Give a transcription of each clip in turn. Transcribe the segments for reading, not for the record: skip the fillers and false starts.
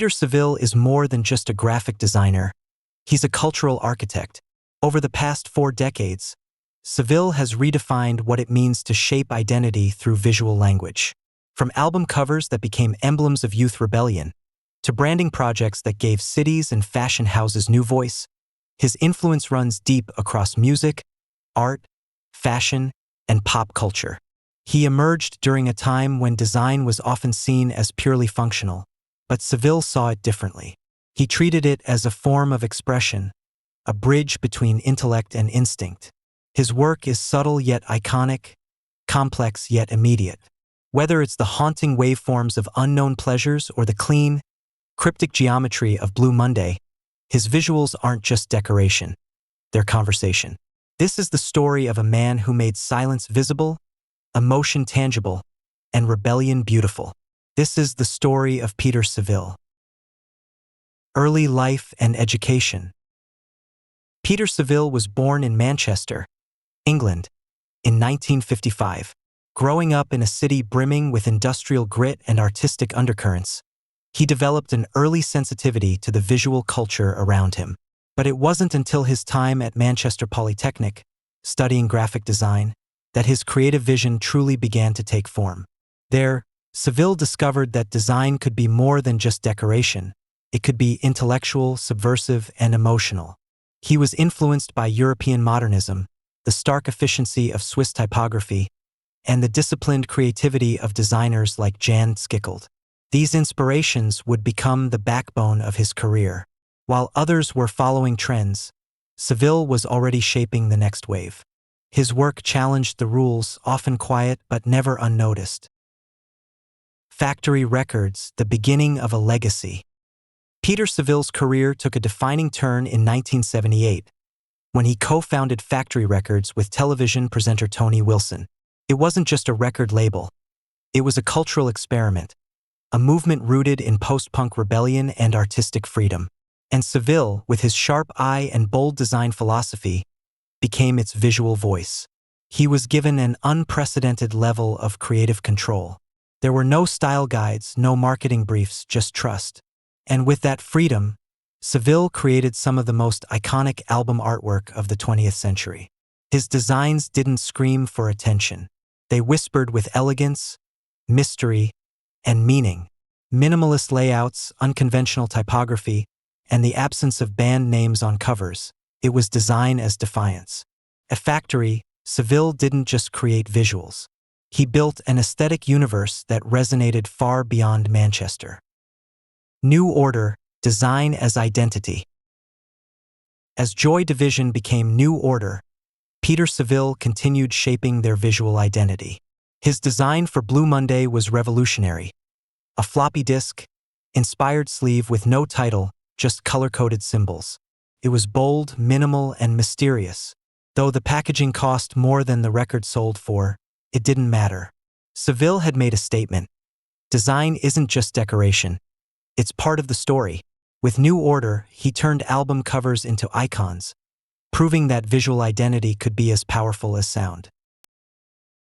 Peter Saville is more than just a graphic designer. He's a cultural architect. Over the past 4 decades, Saville has redefined what it means to shape identity through visual language. From album covers that became emblems of youth rebellion, to branding projects that gave cities and fashion houses new voice, his influence runs deep across music, art, fashion, and pop culture. He emerged during a time when design was often seen as purely functional, but Saville saw it differently. He treated it as a form of expression, a bridge between intellect and instinct. His work is subtle yet iconic, complex yet immediate. Whether it's the haunting waveforms of Unknown Pleasures or the clean, cryptic geometry of Blue Monday, his visuals aren't just decoration, they're conversation. This is the story of a man who made silence visible, emotion tangible, and rebellion beautiful. This is the story of Peter Saville. Early life and education. Peter Saville was born in Manchester, England, in 1955. Growing up in a city brimming with industrial grit and artistic undercurrents, he developed an early sensitivity to the visual culture around him. But it wasn't until his time at Manchester Polytechnic, studying graphic design, that his creative vision truly began to take form. There, Saville discovered that design could be more than just decoration. It could be intellectual, subversive, and emotional. He was influenced by European modernism, the stark efficiency of Swiss typography, and the disciplined creativity of designers like Jan Schickled. These inspirations would become the backbone of his career. While others were following trends, Saville was already shaping the next wave. His work challenged the rules, often quiet but never unnoticed. Factory Records, the beginning of a legacy. Peter Saville's career took a defining turn in 1978, when he co-founded Factory Records with television presenter Tony Wilson. It wasn't just a record label. It was a cultural experiment, a movement rooted in post-punk rebellion and artistic freedom. And Saville, with his sharp eye and bold design philosophy, became its visual voice. He was given an unprecedented level of creative control. There were no style guides, no marketing briefs, just trust. And with that freedom, Saville created some of the most iconic album artwork of the 20th century. His designs didn't scream for attention. They whispered with elegance, mystery, and meaning. Minimalist layouts, unconventional typography, and the absence of band names on covers. It was design as defiance. At Factory, Saville didn't just create visuals. He built an aesthetic universe that resonated far beyond Manchester. New Order, design as identity. As Joy Division became New Order, Peter Saville continued shaping their visual identity. His design for Blue Monday was revolutionary. A floppy disk, inspired sleeve with no title, just color-coded symbols. It was bold, minimal, and mysterious. Though the packaging cost more than the record sold for, it didn't matter. Saville had made a statement. Design isn't just decoration. It's part of the story. With New Order, he turned album covers into icons, proving that visual identity could be as powerful as sound.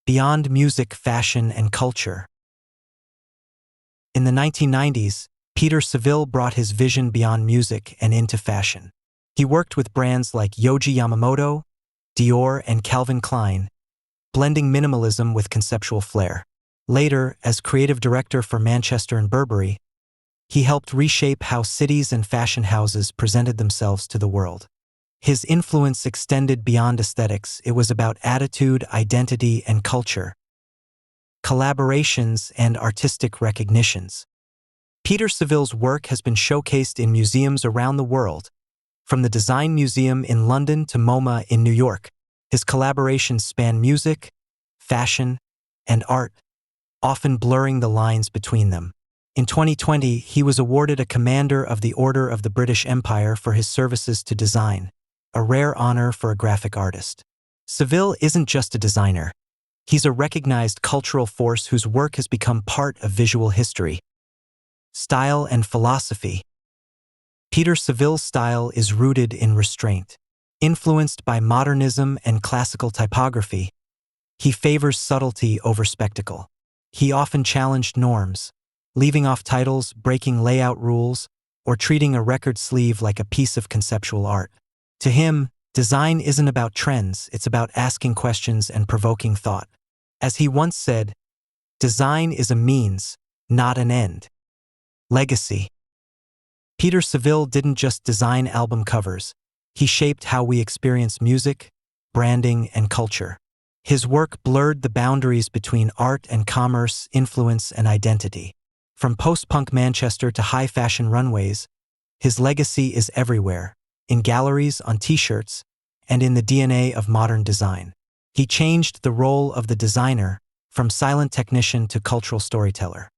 Beyond music, fashion, and culture. In the 1990s, Peter Saville brought his vision beyond music and into fashion. He worked with brands like Yohji Yamamoto, Dior, and Calvin Klein, blending minimalism with conceptual flair. Later, as creative director for Manchester and Burberry, he helped reshape how cities and fashion houses presented themselves to the world. His influence extended beyond aesthetics. It was about attitude, identity, and culture. Collaborations and artistic recognitions. Peter Saville's work has been showcased in museums around the world, from the Design Museum in London to MoMA in New York. His collaborations span music, fashion, and art, often blurring the lines between them. In 2020, he was awarded a Commander of the Order of the British Empire for his services to design, a rare honor for a graphic artist. Saville isn't just a designer. He's a recognized cultural force whose work has become part of visual history. Style and philosophy. Peter Saville's style is rooted in restraint. Influenced by modernism and classical typography, he favors subtlety over spectacle. He often challenged norms, leaving off titles, breaking layout rules, or treating a record sleeve like a piece of conceptual art. To him, design isn't about trends, it's about asking questions and provoking thought. As he once said, design is a means, not an end. Legacy. Peter Saville didn't just design album covers, he shaped how we experience music, branding, and culture. His work blurred the boundaries between art and commerce, influence and identity. From post-punk Manchester to high-fashion runways, his legacy is everywhere, in galleries, on t-shirts, and in the DNA of modern design. He changed the role of the designer from silent technician to cultural storyteller.